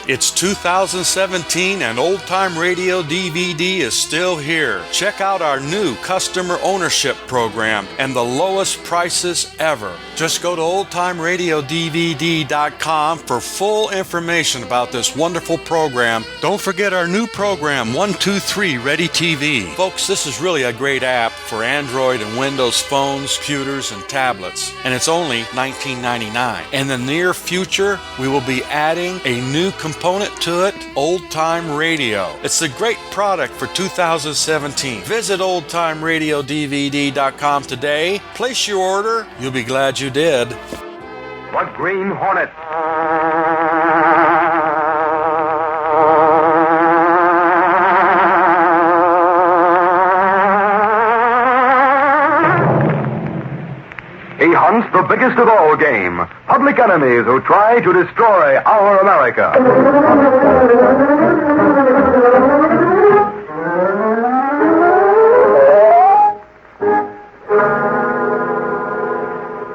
It's 2017 and Old Time Radio DVD is still here. Check out our new customer ownership program and the lowest prices ever. Just go to oldtimeradiodvd.com for full information about this wonderful program. Don't forget our new program, 123 Ready TV. Folks, this is really a great app for Android and Windows phones, computers, and tablets, and it's only $19.99. In the near future, we will be adding a new component to it, Old Time Radio. It's a great product for 2017. Visit oldtimeradiodvd.com today. Place your order. You'll be glad you did. The Green Hornet. He hunts the biggest of all game, public enemies who try to destroy our America.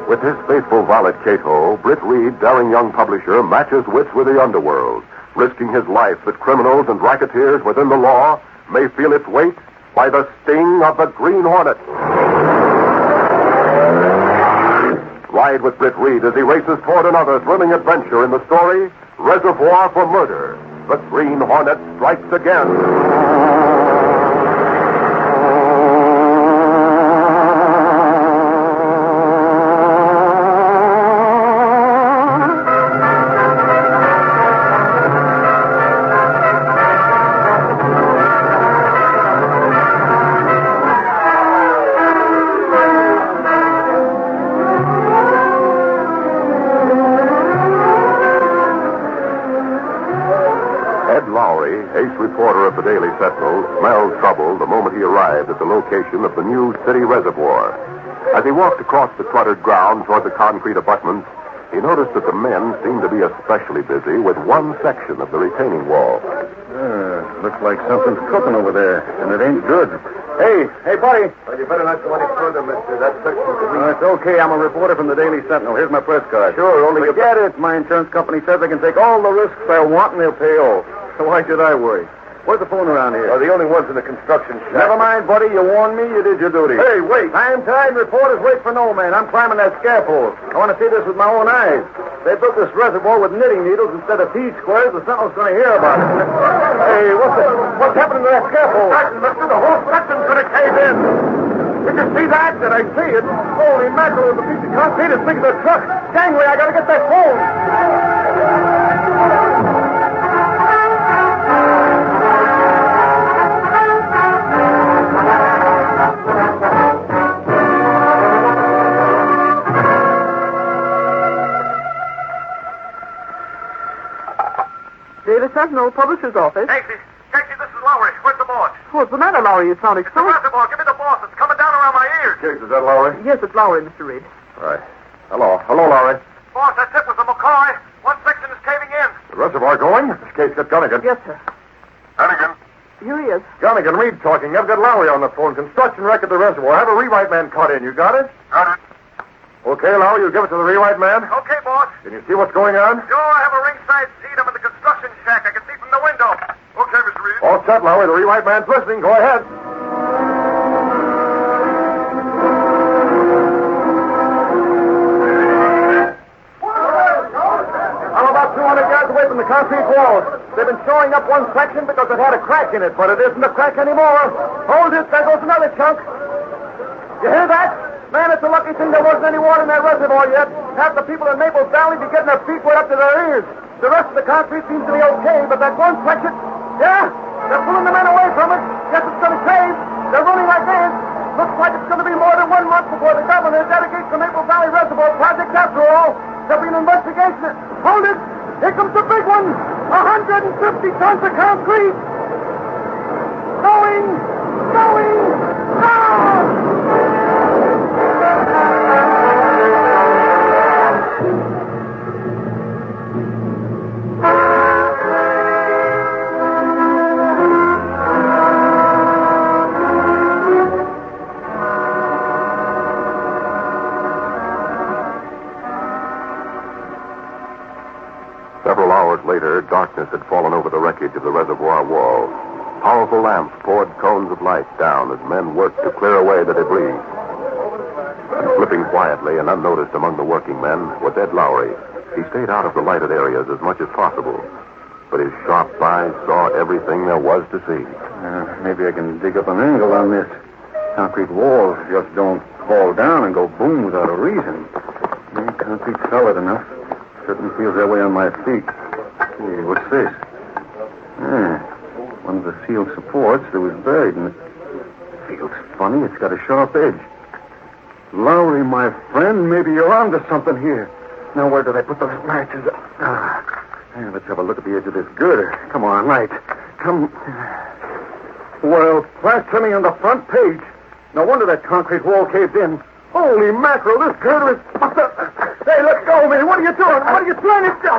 With his faithful valet Cato, Britt Reed, daring young publisher, matches wits with the underworld, risking his life that criminals and racketeers within the law may feel its weight by the sting of the Green Hornet. Ride with Britt Reed as he races toward another thrilling adventure in the story, Reservoir for Murder. The Green Hornet strikes again. Reporter of the Daily Sentinel smelled trouble the moment he arrived at the location of the new city reservoir. As he walked across the cluttered ground toward the concrete abutments, he noticed that the men seemed to be especially busy with one section of the retaining wall. Looks like something's cooking over there, and it ain't good. Hey, buddy. Well, you better not go any further, mister. That section's the weak. It's okay. I'm a reporter from the Daily Sentinel. Here's my press card. Sure, only Forget it. My insurance company says I can take all the risks I want, and they'll pay all. So why should I worry? Where's the phone around here? The only ones in the construction shack. Never mind, buddy. You warned me. You did your duty. Hey, wait. Time tied. Reporters wait for no man. I'm climbing that scaffold. I want to see this with my own eyes. They built this reservoir with knitting needles instead of T-squares. The Sentinel's going to hear about it. Hey, what's happening to that scaffold? Mister, the whole section's going to cave in. Did you see that? Did I see it? Holy mackerel, the piece of concrete as big as a truck. Gangway, I got to get that phone. Daily Sentinel, publisher's office. Casey, this is Lowry. Where's the boss? What's the matter, Lowry? You sound It's the excited. reservoir. Give me the boss. It's coming down around my ears. Case, is that Lowry? Yes, it's Lowry, Mr. Reed. Right. Hello, Lowry. Boss, that tip was a McCoy. One section is caving in. The reservoir going? This case got Gunnigan. Yes, sir. Gunnigan. Here he is. Gunnigan, Reed talking. I've got Lowry on the phone. Construction wreck at the reservoir. Have a rewrite man cut in. You got it? Got it. Okay, Lowry, you give it to the rewrite man. Okay, boss. Can you see what's going on? Sure, I have a ringside seat. I'm in the construction shack. I can see from the window. Okay, Mr. Reed. All set, Lowry. The rewrite man's listening. Go ahead. I'm about 200 yards away from the concrete walls. They've been showing up one section because it had a crack in it, but it isn't a crack anymore. Hold it. There goes another chunk. You hear that? Man, it's a lucky thing there wasn't any water in that reservoir yet. Half the people in Naples Valley be getting their feet wet up to their ears. The rest of the concrete seems to be okay, but that one section, yeah, they're pulling the men away from it. Guess it's going to cave. They're running like ants. Looks like it's going to be more than 1 month before the governor dedicates the Maple Valley Reservoir project after all. There'll be an investigation. Hold it. Here comes the big one. 150 tons of concrete. Going. Ah! hours later, darkness had fallen over the wreckage of the reservoir wall. Powerful lamps poured cones of light down as men worked to clear away the debris. And slipping quietly and unnoticed among the working men was Ed Lowry. He stayed out of the lighted areas as much as possible, but his sharp eyes saw everything there was to see. Maybe I can dig up an angle on this. Concrete walls just don't fall down and go boom without a reason. Concrete's solid enough. Certainly feels that way on my feet. Hey, what's this? One of the sealed supports that was buried in it. Feels funny. It's got a sharp edge. Lowry, my friend, maybe you're onto something here. Now, where did I put those matches? Let's have a look at the edge of this girder. Come on, light. Come. Well, plasterly on the front page. No wonder that concrete wall caved in. Holy mackerel, this girder is... Hey, let go of me. What are you doing? What are you trying to do?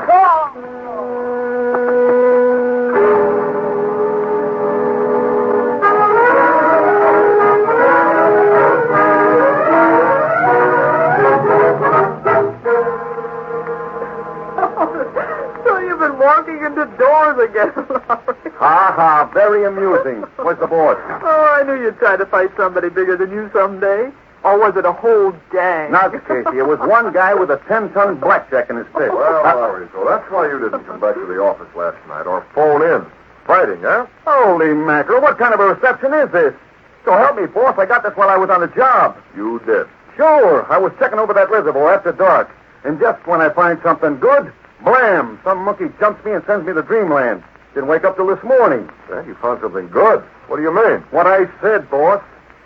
So you've been walking into doors again, Lowry. Ha, very amusing. Where's the boss? Oh, I knew you'd try to fight somebody bigger than you someday. Or was it a whole gang? Not Casey. It was one guy with a 10-ton blackjack in his fist. Well, Lowry, so that's why you didn't come back to the office last night or phone in. Fighting, huh? Holy mackerel, what kind of a reception is this? So help me, boss, I got this while I was on the job. You did. Sure, I was checking over that reservoir after dark. And just when I find something good, blam, some monkey jumps me and sends me to dreamland. Didn't wake up till this morning. Hey, you found something good. What do you mean? What I said, boss.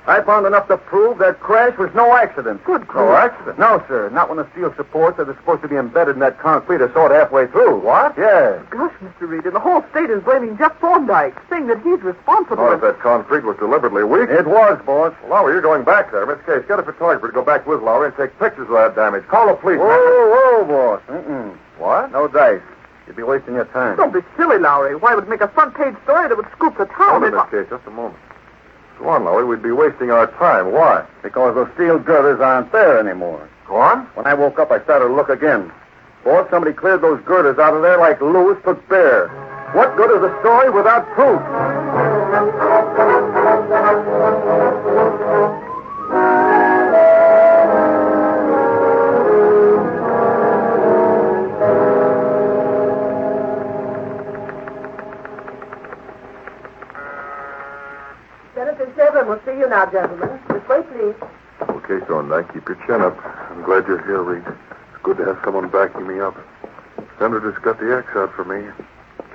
I found enough to prove that crash was no accident. Good No grief. accident. No, sir. Not when the steel supports that are supposed to be embedded in that concrete are sawed halfway through. What? Yeah. Gosh, Mr. Reed, and the whole state is blaming Jeff Thorndyke, saying that he's responsible. What if that concrete was deliberately weak? It was, boss. Lowry, you're going back there. Miss Case, get a photographer to go back with Lowry and take pictures of that damage. Call the police. Whoa, boss. What? No dice. You'd be wasting your time. Don't be silly, Lowry. Why would it make a front-page story that would scoop the town? Hold it, Miss Case, just a moment. Go on, Lowry. We'd be wasting our time. Why? Because those steel girders aren't there anymore. Go on. When I woke up, I started to look again. Boss, somebody cleared those girders out of there like Lewis took Bear. What good is a story without proof? Senator Severn will see you now, gentlemen. This way, please. Okay, Thorndyke, keep your chin up. I'm glad you're here, Reed. It's good to have someone backing me up. Senator's got the axe out for me.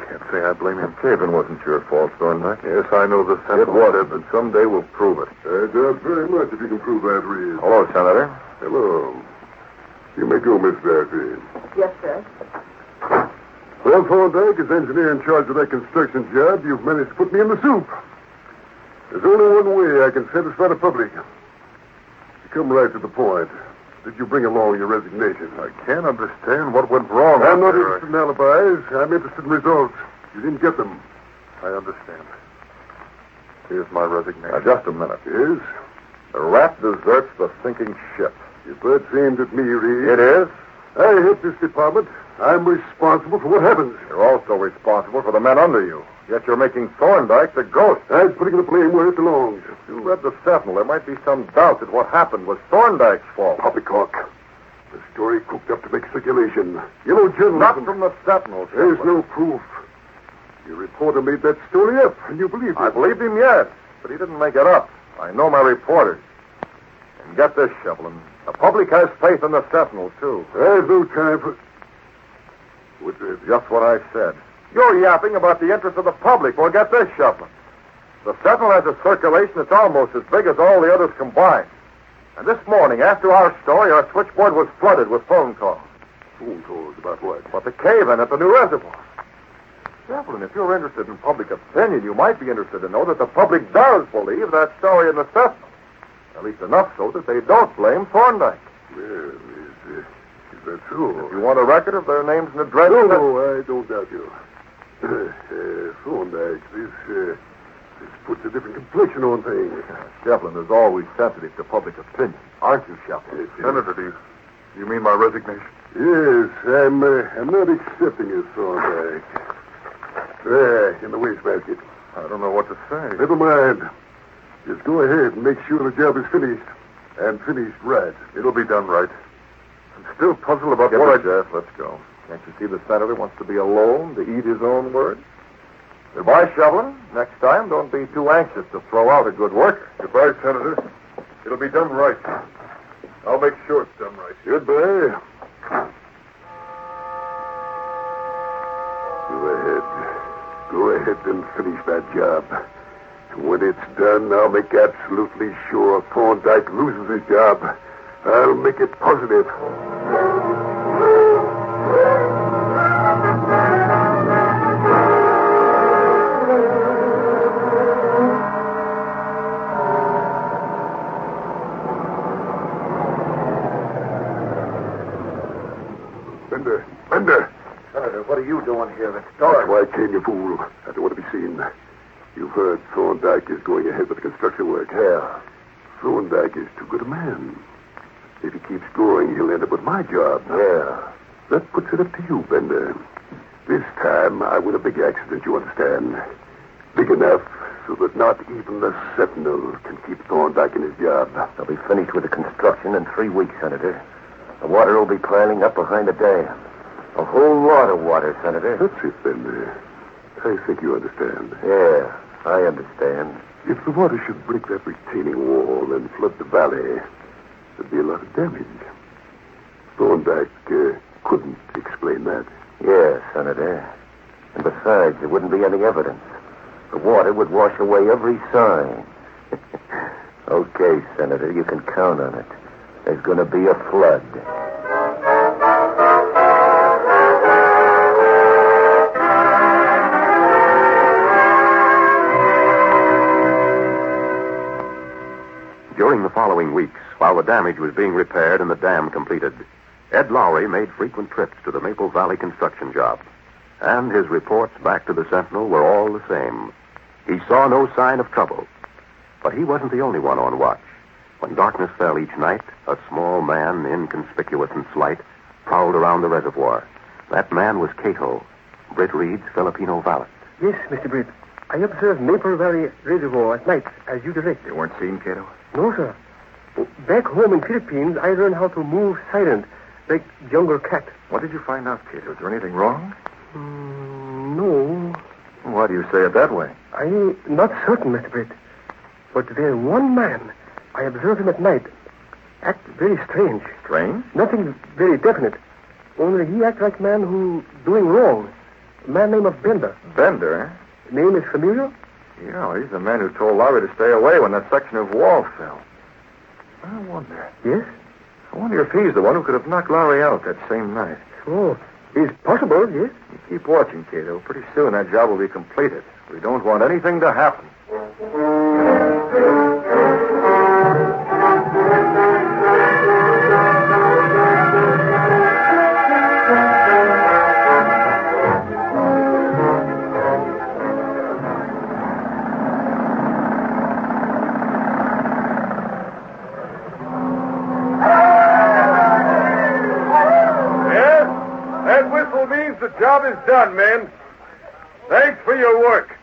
Can't say I blame him. Cave-in wasn't your fault, Thorndyke. Yes, I know the Senator. It was, but someday we'll prove it. I doubt very much if you can prove that, Reed. Hello, Senator. Hello. You may go, Miss Fairfield. Yes, sir. Well, Thorndyke, as engineer in charge of that construction job, you've managed to put me in the soup. There's only one way I can satisfy the public. You come right to the point. Did you bring along your resignation? I can't understand what went wrong. I'm not interested in alibis. I'm interested in results. You didn't get them. I understand. Here's my resignation. Now, just a minute. Yes? The rat deserts the sinking ship. If that's aimed at me, Reed. It is? I hate this department. I'm responsible for what happens. You're also responsible for the men under you. Yet you're making Thorndyke the ghost. I'm putting the blame where it belongs. You read the Sentinel. There might be some doubt that what happened was Thorndyke's fault. Poppycock. The story cooked up to make circulation. Yellow journalism. Not from the Sentinel, There's Shepard. no proof. Your reporter made that story up, and you believed it. I believed him, yes, but he didn't make it up. I know my reporters. And get this, Shevlin. The public has faith in the Sentinel, too. I've no time for... What's that? Just what I said. You're yapping about the interest of the public. Well, get this, Shevlin. The Sentinel has a circulation that's almost as big as all the others combined. And this morning, after our story, our switchboard was flooded with phone calls. Phone calls about what? About the cave-in at the new reservoir. Shevlin, if you're interested in public opinion, you might be interested to know that the public does believe that story in the Sentinel. At least enough so that they don't blame Thorndyke. Well, is that so? If you want a record of their names and addresses... No, I don't doubt you. Thorndyke, this puts a different complexion on things. Shevlin is always sensitive to public opinion. Aren't you, Shevlin? Yes, yes. Senator, do you mean my resignation? Yes, I'm not accepting it, Thorndyke. There, in the wastebasket. I don't know what to say. Never mind. Just go ahead and make sure the job is finished. And finished right. It'll be done right. I'm still puzzled about what Jeff, let's go. Can't you see the senator wants to be alone, to eat his own words? Goodbye, Shovelin. Next time, don't be too anxious to throw out a good worker. Goodbye, Senator. It'll be done right. I'll make sure it's done right. Goodbye. Go ahead and finish that job. When it's done, I'll make absolutely sure Thorndyke loses his job. I'll make it positive. Bender. Senator, what are you doing here? It's dark. Why came you, fool? I don't want to be seen. You've heard Thorndyke is going ahead with the construction work. Yeah. Thorndyke is too good a man. If he keeps going, he'll end up with my job. Yeah. That puts it up to you, Bender. This time, I want a big accident, you understand. Big enough so that not even the Sentinel can keep Thorndyke in his job. They'll be finished with the construction in 3 weeks, Senator. The water will be piling up behind the dam. A whole lot of water, Senator. That's it, Bender. I think you understand. Yeah, I understand. If the water should break that retaining wall and flood the valley, there'd be a lot of damage. Thorndyke couldn't explain that. Yeah, Senator. And besides, there wouldn't be any evidence. The water would wash away every sign. Okay, Senator, you can count on it. There's going to be a flood. During the following weeks, while the damage was being repaired and the dam completed, Ed Lowry made frequent trips to the Maple Valley construction job. And his reports back to the Sentinel were all the same. He saw no sign of trouble. But he wasn't the only one on watch. When darkness fell each night, a small man, inconspicuous and slight, prowled around the reservoir. That man was Cato, Britt Reed's Filipino valet. Yes, Mr. Britt. I observed Maple Valley Reservoir at night, as you direct. You weren't seen, Cato? No, sir. Back home in Philippines, I learned how to move silent, like jungle cat. What did you find out, Cato? Is there anything wrong? No. Why do you say it that way? I'm not certain, Mr. Britt. But there's one man. I observed him at night. Act very strange. Strange? Nothing very definite. Only he acts like a man who doing wrong. A man named Bender. Bender, eh? Name is familiar? Yeah, he's the man who told Lowry to stay away when that section of wall fell. I wonder. Yes? I wonder if he's the one who could have knocked Lowry out that same night. Oh, it's possible, yes. You keep watching, Cato. Pretty soon that job will be completed. We don't want anything to happen. The job is done, men. Thanks for your work.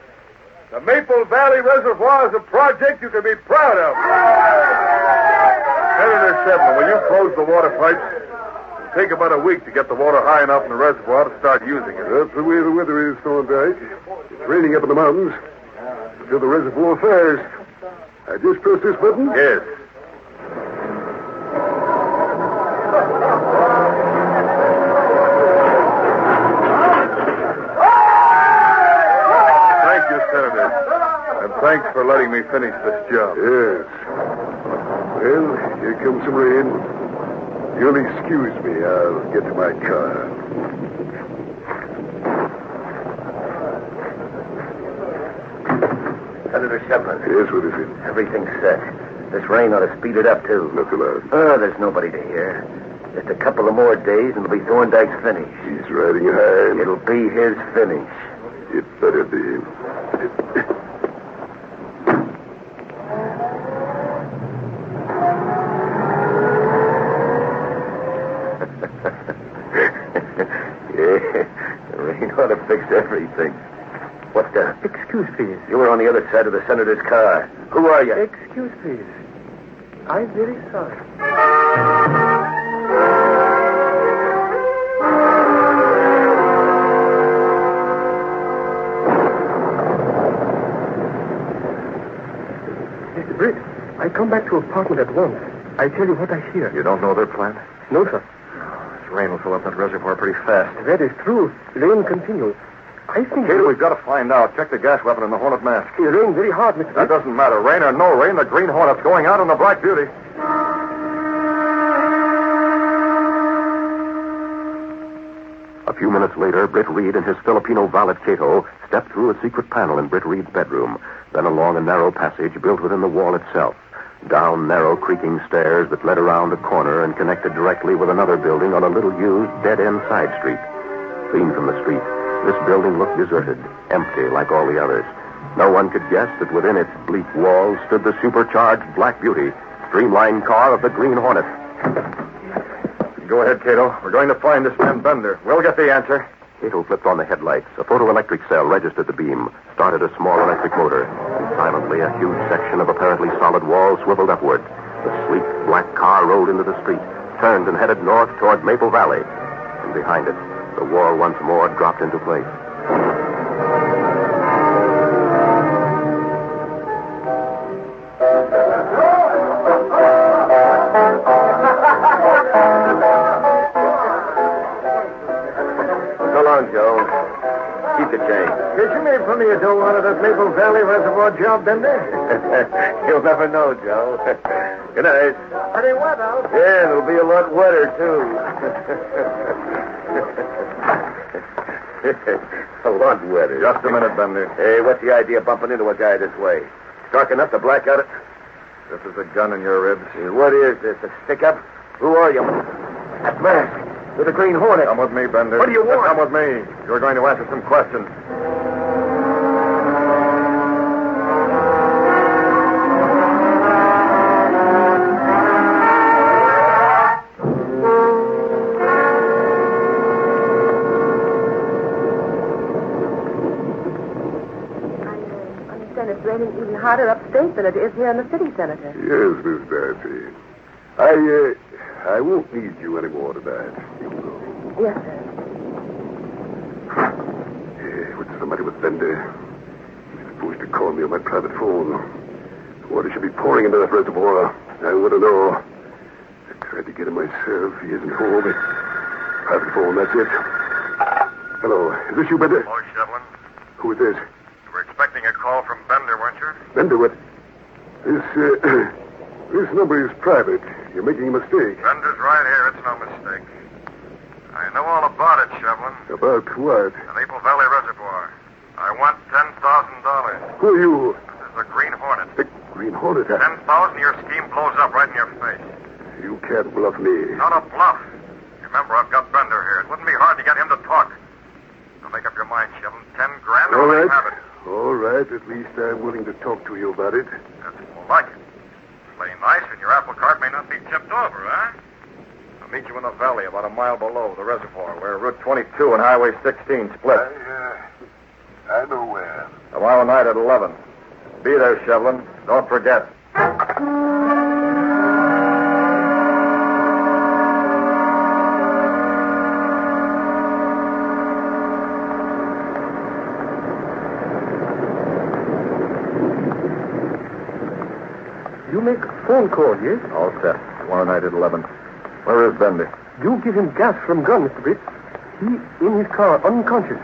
The Maple Valley Reservoir is a project you can be proud of. Senator Shevlin, will you close the water pipes? It'll take about a week to get the water high enough in the reservoir to start using it. That's the way the weather is, Thorndyke. It's raining up in the mountains. Fill the reservoir fast. I just press this button. Yes. Senator, and thanks for letting me finish this job. Yes. Well, here comes some rain. You'll excuse me. I'll get to my car. Senator Shevlin. Yes, what is it? Everything's set. This rain ought to speed it up, too. Not allowed. Oh, there's nobody to hear. Just a couple of more days and it'll be Thorndyke's finish. He's riding high. It'll be his finish. It better be. father fixed everything. What's that? Excuse, please. You were on the other side of the senator's car. Who are you? Excuse, please. I'm very sorry. Mr. Britt, I come back to apartment at once. I tell you what I hear. You don't know their plan? No, sir. This rain will fill up that reservoir pretty fast. That is true. The rain continues. I think... Kid, we've got to find out. Check the gas weapon and the Hornet mask. It rained very hard, Mr. That Britt. doesn't matter. Rain or no rain, the Green Hornet's going out on the Black Beauty. A few minutes later, Britt Reed and his Filipino valet Cato stepped through a secret panel in Britt Reed's bedroom, then along a narrow passage built within the wall itself, down narrow creaking stairs that led around a corner and connected directly with another building on a little-used, dead-end side street. Seen from the street, this building looked deserted, empty like all the others. No one could guess that within its bleak walls stood the supercharged Black Beauty, streamlined car of the Green Hornet. Go ahead, Cato. We're going to find this man Bender. We'll get the answer. Cato flipped on the headlights. A photoelectric cell registered the beam, started a small electric motor, and silently a huge section of apparently solid wall swiveled upward. The sleek black car rolled into the street, turned and headed north toward Maple Valley. And behind it, the wall once more dropped into place. So long, Joe. Keep the change. Did you make plenty of dough out of that Maple Valley Reservoir job, Bender? You'll never know, Joe. Good night. Pretty wet out. Yeah, and it'll be a lot wetter, too. A lot wetter. Just a minute, Bender. Hey, what's the idea of bumping into a guy this way? Dark enough to black out it? This is a gun in your ribs. What is this, a stick-up? Who are you? That mask with the Green Hornet. Come with me, Bender. What do you want? Come with me. You're going to answer some questions. It's raining even harder upstate than it is here in the city, Senator. Yes, Miss Darcy. I won't need you anymore tonight. You know. Yes, sir. What's the matter with Bender? He's supposed to call me on my private phone. Water should be pouring into that reservoir. I want to know. I tried to get him myself. He isn't home. Private phone, that's it. Hello. Is this you, Bender? Hello, Shevlin. Who is this? You were expecting a call from Bender, weren't you? Bender, what? This number is private. You're making a mistake. Bender's right here. It's no mistake. I know all about it, Shevlin. About what? The Maple Valley Reservoir. I want $10,000. Who are you? This is the Green Hornet. The Green Hornet. 10,000, your scheme blows up right in your face. You can't bluff me. Not a bluff. Remember, I've got Bender here. It wouldn't be hard to get him to talk. So make up your mind, Shevlin. 10 grand or All let him right. have it. All right. At least I'm willing to talk to you about it. That's more like it. Play nice, and your apple cart may not be tipped over, huh? I'll meet you in the valley about a mile below the reservoir, where Route 22 and Highway 16 split. I know where. Tomorrow night at 11. Be there, Shevlin. Don't forget. You make phone call, yes? All set. Tomorrow night at 11. Where is Bender? You give him gas from gun, Mr. Britt. He in his car, unconscious.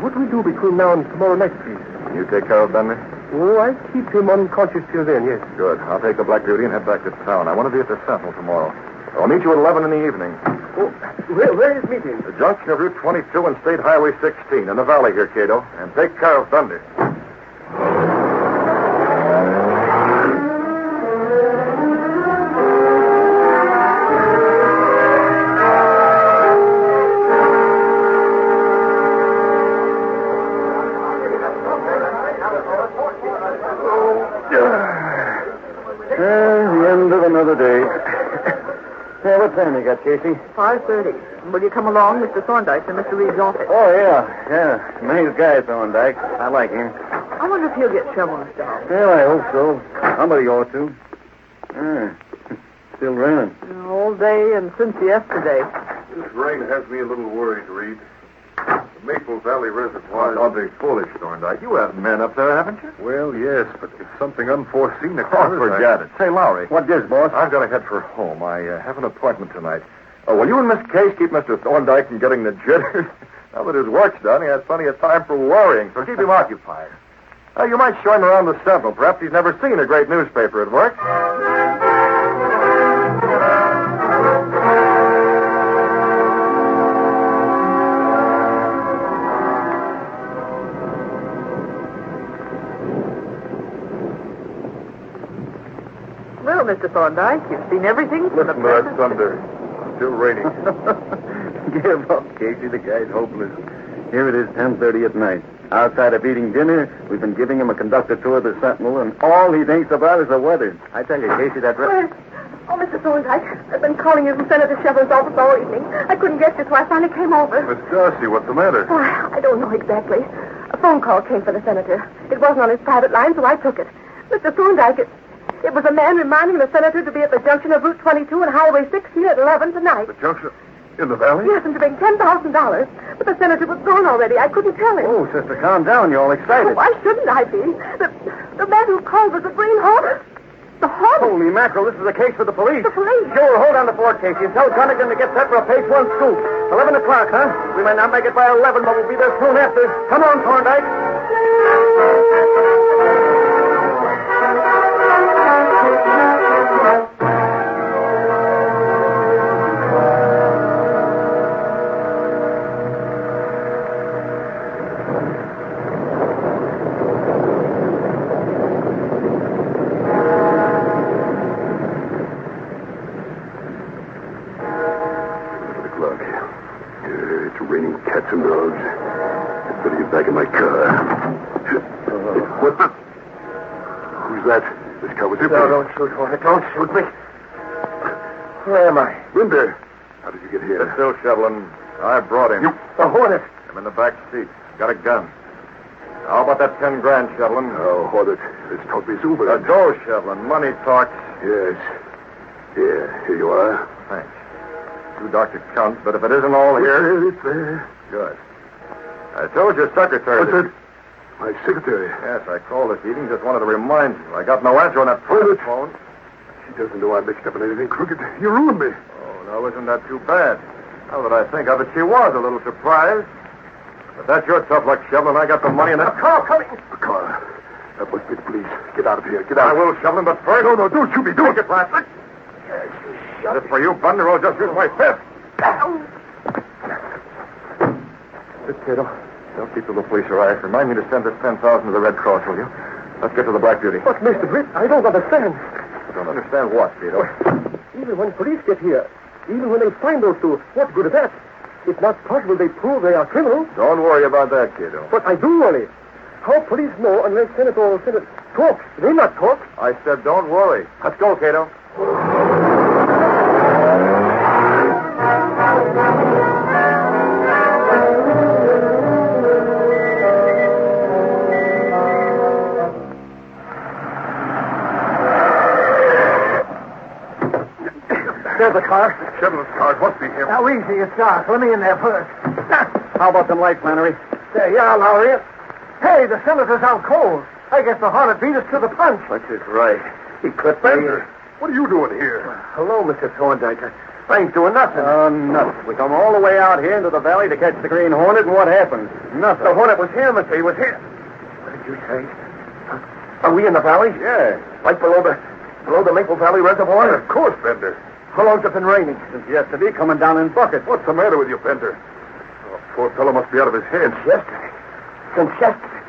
What we do between now and tomorrow night, please? You take care of Bender? Oh, I keep him unconscious till then, yes. Good. I'll take the Black Beauty and head back to town. I want to be at the Sentinel tomorrow. I'll meet you at 11 in the evening. Oh, where is meeting? The junction of Route 22 and State Highway 16 in the valley here, Cato. And take care of Bender. The end of another day. What's time you got, Casey? 5:30. Will you come along, Mr. Thorndyke, to Mr. Reed's office? Oh, yeah. Nice guy, Thorndyke. I like him. I wonder if he'll get shovels down. Well, I hope so. Somebody ought to. Still raining. All day and since yesterday. This rain has me a little worried, Reed. The Maple Valley Reservoir. Don't be foolish, Thorndyke. You have men up there, haven't you? Well, yes, but if something unforeseen Oh, occurs... forget it. Say, Lowry. What gives, boss? I've got to head for home. I have an appointment tonight. Oh, will you and Miss Case keep Mr. Thorndyke from getting the jitters? Now that his work's done, he has plenty of time for worrying, so keep him occupied. You might show him around the Sentinel. Perhaps he's never seen a great newspaper at work. Well, Mr. Thorndyke, you've seen everything from Listen the to that present... thunder. Still raining. Give up, Casey. The guy's hopeless. Here it is, 10:30 at night. Outside of eating dinner, we've been giving him a conductor tour of the Sentinel, and all he thinks about is the weather. I tell you, Casey, that... Oh, Mr. Thorndyke, I've been calling you from Senator Shevlin's office all evening. I couldn't get you, so I finally came over. Miss Darcy, what's the matter? Oh, I don't know exactly. A phone call came for the senator. It wasn't on his private line, so I took it. Mr. Thorndyke, it was a man reminding the senator to be at the junction of Route 22 and Highway 16 at 11 tonight. The junction in the valley? Yes, and to bring $10,000. But the senator was gone already. I couldn't tell him. Oh, sister, calm down. You're all excited. Oh, why shouldn't I be? The man who called was the Green Hornet. The Hornet? Holy mackerel, this is a case for the police. The police? Sure, hold on the fort, Casey, and tell Gunnigan to get set for a page one scoop. 11 o'clock, huh? We may not make it by 11, but we'll be there soon after. Come on, Thorndyke. It's raining cats and dogs. I'd better get back in my car. What the? Who's that? This car was empty. No, don't shoot, Hornet. Don't shoot me. Where am I? Linda, how did you get here? Sit still, Shevlin. I brought him. The Hornet. I'm in the back seat. Got a gun. How about that 10 grand, Shevlin? Oh, Hornet, let's talk this over. Go, Shevlin. Money talks. Yes. Yeah, here you are. Thanks. $2 counts, but if it isn't all here... It's there. Good. I told your secretary... What's that? My secretary. Yes, I called this evening. Just wanted to remind you. I got no answer on that phone. She doesn't know I'm mixed up in anything crooked. You ruined me. Oh, now, isn't that too bad? Now that I think of it, she was a little surprised. But that's your tough luck, Shevlin. I got the money and that car coming. The car. That must be the police. Get out of here. Get out. I will, Shevlin, but first... No, don't shoot me. Do Take it, Rat. This for you, Bunder. I'll just use my fist. Sit, kiddo. Don't keep to the police or I. Remind me to send this 10,000 to the Red Cross, will you? Let's get to the Black Beauty. But, Mr. Britt, I don't understand. Don't understand what, kiddo? Even when police get here, even when they find those two, what good is that? It's not possible they prove they are criminals. Don't worry about that, kiddo. But I do worry. How police know unless Senator or Senate talks? They not talk. I said don't worry. Let's go, Cato. There's the car. Shevlin's car. It must be him. Now, easy, it's dark. Let me in there first. How about some light, Flannery? There you are, Lowry. Hey, the senator's out cold. I guess the Hornet beat us to the punch. That's it, right. He clipped Bender. What are you doing here? Hello, Mr. Thorndyke. I ain't doing nothing. Oh, nothing. We come all the way out here into the valley to catch the Green Hornet, and what happened? Nothing. The Hornet was here, mister. He was here. What did you say? Are we in the valley? Yeah. Right below the Maple Valley Reservoir? Of course, Bender. How long's it been raining? Since yesterday, coming down in buckets. What's the matter with you, Bender? Oh, poor fellow must be out of his head. Since yesterday.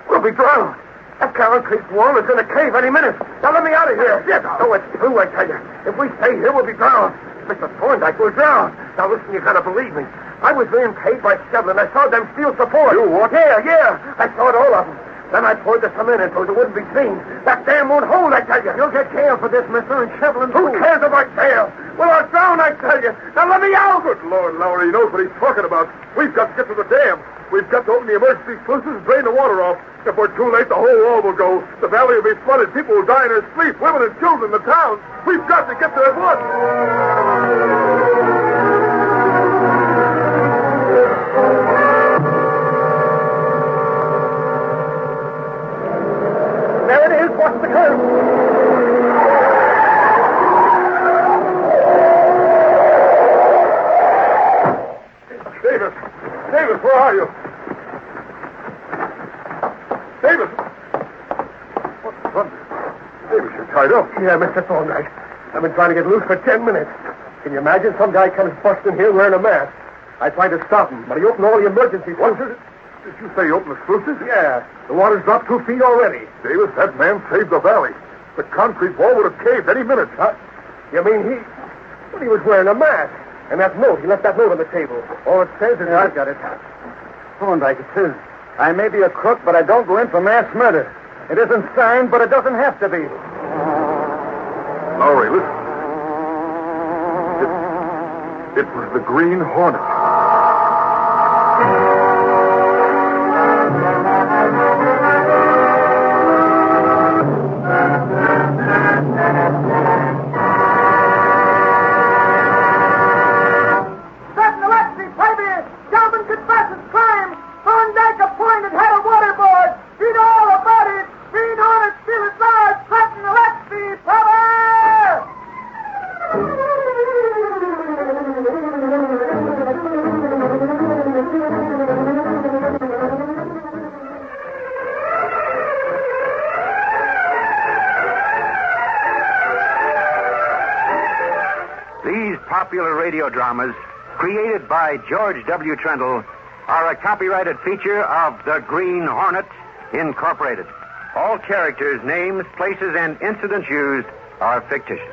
We'll be drowned. That concrete wall is in a cave any minute. Now let me out of here. Yes. So it's true, I tell you. If we stay here, we'll be drowned. Mr. Thorndyke will drown. Now listen, you gotta believe me. I was being paid by Shevlin. I saw them steal support. You what? Yeah. I saw it, all of them. Then I poured the cement in so it wouldn't be seen. That damn won't hold, I tell you. You'll get jailed for this, mister, and shoveling. Who cares about jail? Well, I'll drown, I tell you. Now let me out. Good Lord, Lowry, he knows what he's talking about. We've got to get to the dam. We've got to open the emergency sluices and drain the water off. If we're too late, the whole wall will go. The valley will be flooded. People will die in their sleep. Women and children in the town. We've got to get there at once. There it is. Watch the curve. Davis, where are you? Davis! What thunder? Davis, you're tied up. Yeah, Mr. Thorndyke. I've been trying to get loose for 10 minutes. Can you imagine? Some guy comes busting here wearing a mask. I tried to stop him, but he opened all the emergency sluices. Did you say open the sluices? Yeah. The water's dropped 2 feet already. Davis, that man saved the valley. The concrete wall would have caved any minute. Huh? You mean he... Well, he was wearing a mask. And that note, he left that note on the table. All it says is... I've got it. Thorndyke, it says, I may be a crook, but I don't go in for mass murder. It isn't signed, but it doesn't have to be. Lowry, listen. It was the Green Hornet. These popular radio dramas, created by George W. Trendle, are a copyrighted feature of the Green Hornet, Incorporated. All characters, names, places, and incidents used are fictitious.